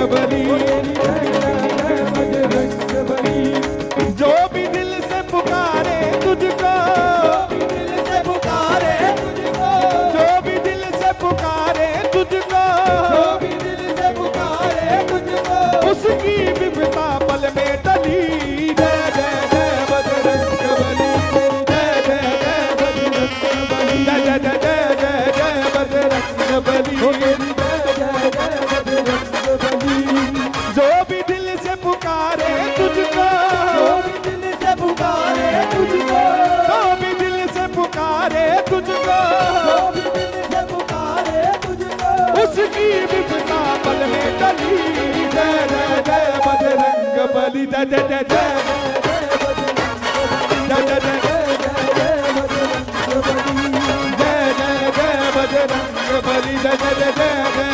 बली, जो भी दिल से पुकारे तुझको, जो भी दिल से पुकारे तुझको, उसकी विपदा पल में टली। जय जय जय बजरंग बली, जय जय जय बजरंग बली, जय जय जय जय जय बजरंग बली, जो भी दिल से पुकारे तुझको, जो भी दिल से पुकारे तुझको, उसकी विपदा पल में टली। जय जय जय बजरंग बली, जय जय जय जय, जय जय जय जय बजरंग बली, जय जय जय बली, जय जय जय जय।